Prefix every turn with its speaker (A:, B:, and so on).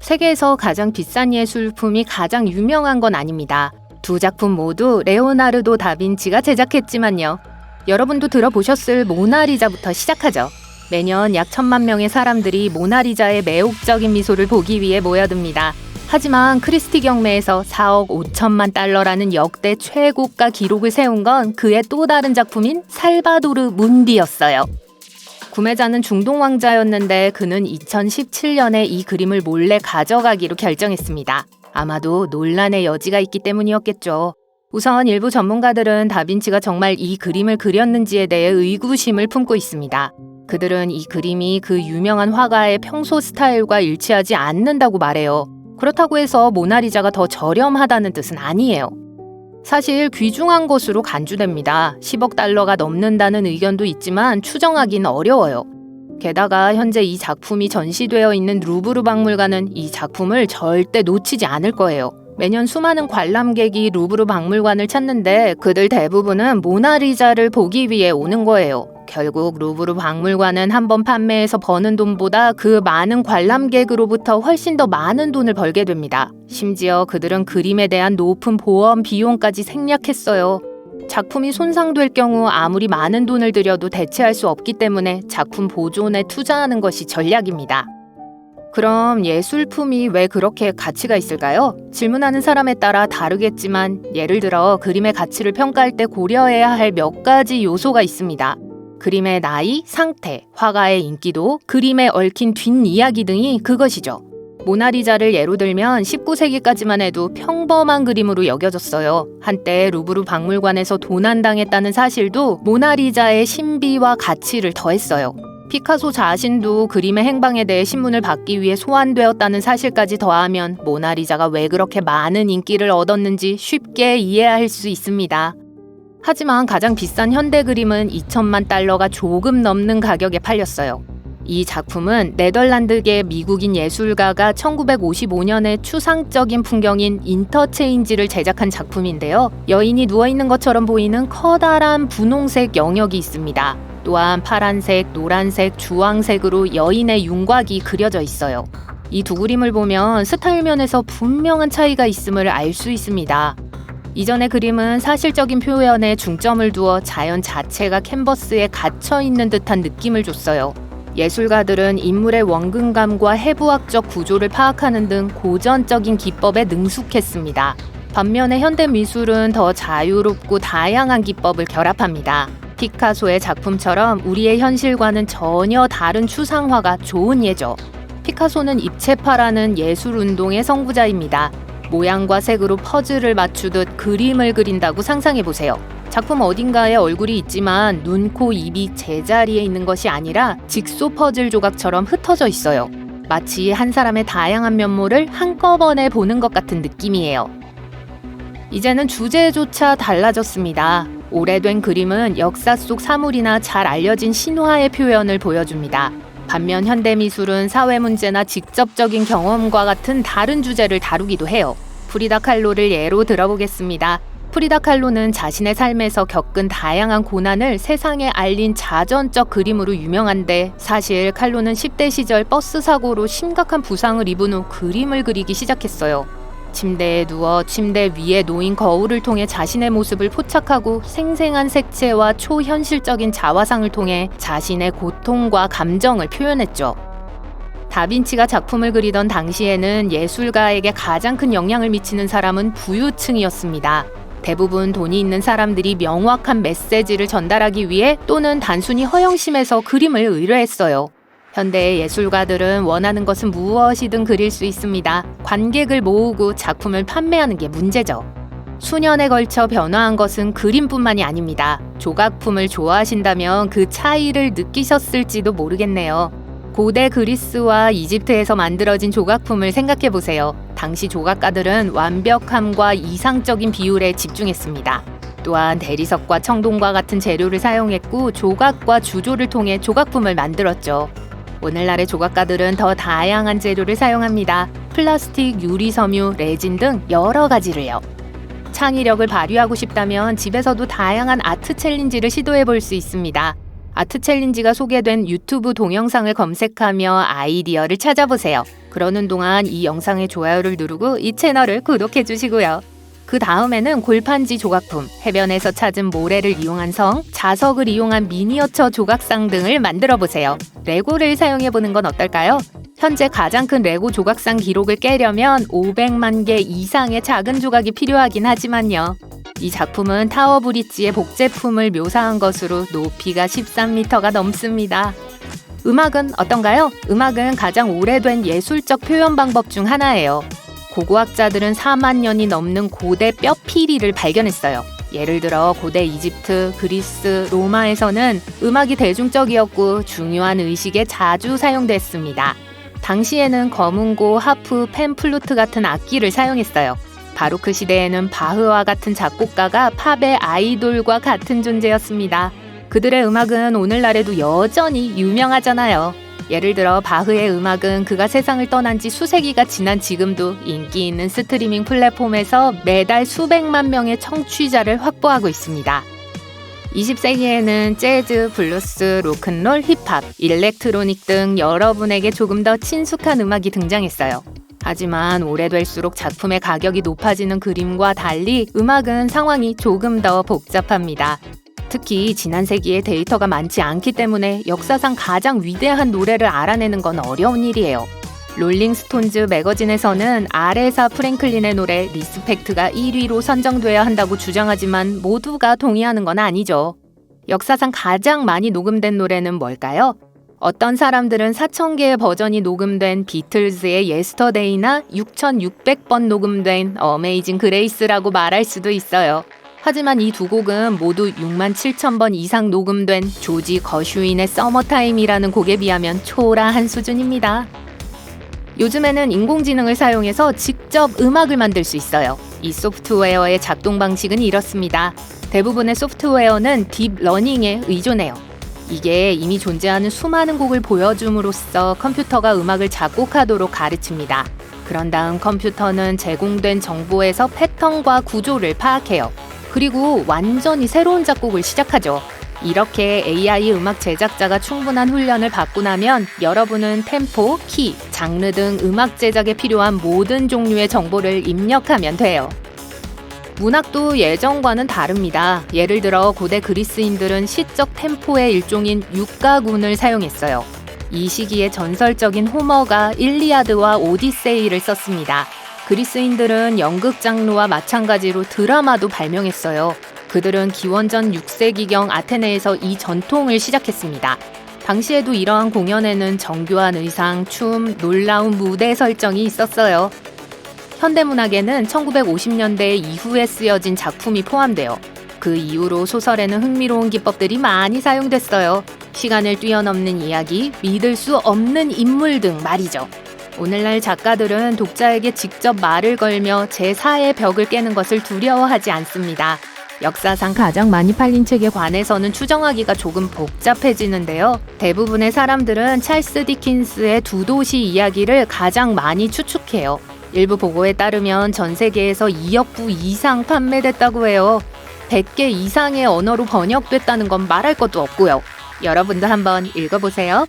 A: 세계에서 가장 비싼 예술품이 가장 유명한 건 아닙니다. 두 작품 모두 레오나르도 다빈치가 제작했지만요. 여러분도 들어보셨을 모나리자부터 시작하죠. 매년 약 1,000만 명의 사람들이 모나리자의 매혹적인 미소를 보기 위해 모여듭니다. 하지만 크리스티 경매에서 4억 5천만 달러라는 역대 최고가 기록을 세운 건 그의 또 다른 작품인 살바도르 문디였어요. 구매자는 중동 왕자였는데 그는 2017년에 이 그림을 몰래 가져가기로 결정했습니다. 아마도 논란의 여지가 있기 때문이었겠죠. 우선 일부 전문가들은 다빈치가 정말 이 그림을 그렸는지에 대해 의구심을 품고 있습니다. 그들은 이 그림이 그 유명한 화가의 평소 스타일과 일치하지 않는다고 말해요. 그렇다고 해서 모나리자가 더 저렴하다는 뜻은 아니에요. 사실 귀중한 것으로 간주됩니다. 10억 달러가 넘는다는 의견도 있지만 추정하기는 어려워요. 게다가 현재 이 작품이 전시되어 있는 루브르 박물관은 이 작품을 절대 놓치지 않을 거예요. 매년 수많은 관람객이 루브르 박물관을 찾는데 그들 대부분은 모나리자를 보기 위해 오는 거예요. 결국 루브르 박물관은 한번 판매해서 버는 돈보다 그 많은 관람객으로부터 훨씬 더 많은 돈을 벌게 됩니다. 심지어 그들은 그림에 대한 높은 보험 비용까지 생략했어요. 작품이 손상될 경우 아무리 많은 돈을 들여도 대체할 수 없기 때문에 작품 보존에 투자하는 것이 전략입니다. 그럼 예술품이 왜 그렇게 가치가 있을까요? 질문하는 사람에 따라 다르겠지만 예를 들어 그림의 가치를 평가할 때 고려해야 할 몇 가지 요소가 있습니다. 그림의 나이, 상태, 화가의 인기도, 그림에 얽힌 뒷이야기 등이 그것이죠. 모나리자를 예로 들면 19세기까지만 해도 평범한 그림으로 여겨졌어요. 한때 루브르 박물관에서 도난당했다는 사실도 모나리자의 신비와 가치를 더했어요. 피카소 자신도 그림의 행방에 대해 신문을 받기 위해 소환되었다는 사실까지 더하면 모나리자가 왜 그렇게 많은 인기를 얻었는지 쉽게 이해할 수 있습니다. 하지만 가장 비싼 현대 그림은 2천만 달러가 조금 넘는 가격에 팔렸어요. 이 작품은 네덜란드계 미국인 예술가가 1955년에 추상적인 풍경인 인터체인지를 제작한 작품인데요. 여인이 누워있는 것처럼 보이는 커다란 분홍색 영역이 있습니다. 또한 파란색, 노란색, 주황색으로 여인의 윤곽이 그려져 있어요. 이 두 그림을 보면 스타일 면에서 분명한 차이가 있음을 알 수 있습니다. 이전의 그림은 사실적인 표현에 중점을 두어 자연 자체가 캔버스에 갇혀있는 듯한 느낌을 줬어요. 예술가들은 인물의 원근감과 해부학적 구조를 파악하는 등 고전적인 기법에 능숙했습니다. 반면에 현대 미술은 더 자유롭고 다양한 기법을 결합합니다. 피카소의 작품처럼 우리의 현실과는 전혀 다른 추상화가 좋은 예죠. 피카소는 입체파라는 예술운동의 선구자입니다. 모양과 색으로 퍼즐을 맞추듯 그림을 그린다고 상상해보세요. 작품 어딘가에 얼굴이 있지만 눈, 코, 입이 제자리에 있는 것이 아니라 직소 퍼즐 조각처럼 흩어져 있어요. 마치 한 사람의 다양한 면모를 한꺼번에 보는 것 같은 느낌이에요. 이제는 주제조차 달라졌습니다. 오래된 그림은 역사 속 사물이나 잘 알려진 신화의 표현을 보여줍니다. 반면 현대미술은 사회 문제나 직접적인 경험과 같은 다른 주제를 다루기도 해요. 프리다 칼로를 예로 들어보겠습니다. 프리다 칼로는 자신의 삶에서 겪은 다양한 고난을 세상에 알린 자전적 그림으로 유명한데 사실 칼로는 10대 시절 버스 사고로 심각한 부상을 입은 후 그림을 그리기 시작했어요. 침대에 누워 침대 위에 놓인 거울을 통해 자신의 모습을 포착하고 생생한 색채와 초현실적인 자화상을 통해 자신의 고통과 감정을 표현했죠. 다빈치가 작품을 그리던 당시에는 예술가에게 가장 큰 영향을 미치는 사람은 부유층이었습니다. 대부분 돈이 있는 사람들이 명확한 메시지를 전달하기 위해 또는 단순히 허영심에서 그림을 의뢰했어요. 현대의 예술가들은 원하는 것은 무엇이든 그릴 수 있습니다. 관객을 모으고 작품을 판매하는 게 문제죠. 수년에 걸쳐 변화한 것은 그림뿐만이 아닙니다. 조각품을 좋아하신다면 그 차이를 느끼셨을지도 모르겠네요. 고대 그리스와 이집트에서 만들어진 조각품을 생각해보세요. 당시 조각가들은 완벽함과 이상적인 비율에 집중했습니다. 또한 대리석과 청동과 같은 재료를 사용했고 조각과 주조를 통해 조각품을 만들었죠. 오늘날의 조각가들은 더 다양한 재료를 사용합니다. 플라스틱, 유리 섬유, 레진 등 여러 가지를요. 창의력을 발휘하고 싶다면 집에서도 다양한 아트 챌린지를 시도해 볼 수 있습니다. 아트 챌린지가 소개된 유튜브 동영상을 검색하며 아이디어를 찾아보세요. 그러는 동안 이 영상에 좋아요를 누르고 이 채널을 구독해 주시고요. 그 다음에는 골판지 조각품, 해변에서 찾은 모래를 이용한 성, 자석을 이용한 미니어처 조각상 등을 만들어 보세요. 레고를 사용해 보는 건 어떨까요? 현재 가장 큰 레고 조각상 기록을 깨려면 500만 개 이상의 작은 조각이 필요하긴 하지만요. 이 작품은 타워 브릿지의 복제품을 묘사한 것으로 높이가 13m가 넘습니다. 음악은 어떤가요? 음악은 가장 오래된 예술적 표현 방법 중 하나예요. 고고학자들은 4만 년이 넘는 고대 뼈피리를 발견했어요. 예를 들어 고대 이집트, 그리스, 로마에서는 음악이 대중적이었고 중요한 의식에 자주 사용됐습니다. 당시에는 검은고, 하프, 팬플루트 같은 악기를 사용했어요. 바로크 시대에는 바흐와 같은 작곡가가 팝의 아이돌과 같은 존재였습니다. 그들의 음악은 오늘날에도 여전히 유명하잖아요. 예를 들어 바흐의 음악은 그가 세상을 떠난 지 수세기가 지난 지금도 인기 있는 스트리밍 플랫폼에서 매달 수백만 명의 청취자를 확보하고 있습니다. 20세기에는 재즈, 블루스, 로큰롤, 힙합, 일렉트로닉 등 여러분에게 조금 더 친숙한 음악이 등장했어요. 하지만 오래될수록 작품의 가격이 높아지는 그림과 달리 음악은 상황이 조금 더 복잡합니다. 특히 지난 세기에 데이터가 많지 않기 때문에 역사상 가장 위대한 노래를 알아내는 건 어려운 일이에요. 롤링스톤즈 매거진에서는 아레사 프랭클린의 노래 리스펙트가 1위로 선정돼야 한다고 주장하지만 모두가 동의하는 건 아니죠. 역사상 가장 많이 녹음된 노래는 뭘까요? 어떤 사람들은 4,000개의 버전이 녹음된 비틀즈의 예스터데이나 6,600번 녹음된 어메이징 그레이스라고 말할 수도 있어요. 하지만 이 두 곡은 모두 67,000번 이상 녹음된 조지 거슈인의 서머타임이라는 곡에 비하면 초라한 수준입니다. 요즘에는 인공지능을 사용해서 직접 음악을 만들 수 있어요. 이 소프트웨어의 작동 방식은 이렇습니다. 대부분의 소프트웨어는 딥러닝에 의존해요. 이게 이미 존재하는 수많은 곡을 보여줌으로써 컴퓨터가 음악을 작곡하도록 가르칩니다. 그런 다음 컴퓨터는 제공된 정보에서 패턴과 구조를 파악해요. 그리고 완전히 새로운 작곡을 시작하죠. 이렇게 AI 음악 제작자가 충분한 훈련을 받고 나면 여러분은 템포, 키, 장르 등 음악 제작에 필요한 모든 종류의 정보를 입력하면 돼요. 문학도 예전과는 다릅니다. 예를 들어 고대 그리스인들은 시적 템포의 일종인 육가군을 사용했어요. 이 시기에 전설적인 호머가 일리아드와 오디세이를 썼습니다. 그리스인들은 연극 장르와 마찬가지로 드라마도 발명했어요. 그들은 기원전 6세기경 아테네에서 이 전통을 시작했습니다. 당시에도 이러한 공연에는 정교한 의상, 춤, 놀라운 무대 설정이 있었어요. 현대문학에는 1950년대 이후에 쓰여진 작품이 포함돼요. 그 이후로 소설에는 흥미로운 기법들이 많이 사용됐어요. 시간을 뛰어넘는 이야기, 믿을 수 없는 인물 등 말이죠. 오늘날 작가들은 독자에게 직접 말을 걸며 제4의 벽을 깨는 것을 두려워하지 않습니다. 역사상 가장 많이 팔린 책에 관해서는 추정하기가 조금 복잡해지는데요. 대부분의 사람들은 찰스 디킨스의 두 도시 이야기를 가장 많이 추측해요. 일부 보고에 따르면 전 세계에서 2억 부 이상 판매됐다고 해요. 100개 이상의 언어로 번역됐다는 건 말할 것도 없고요. 여러분도 한번 읽어보세요.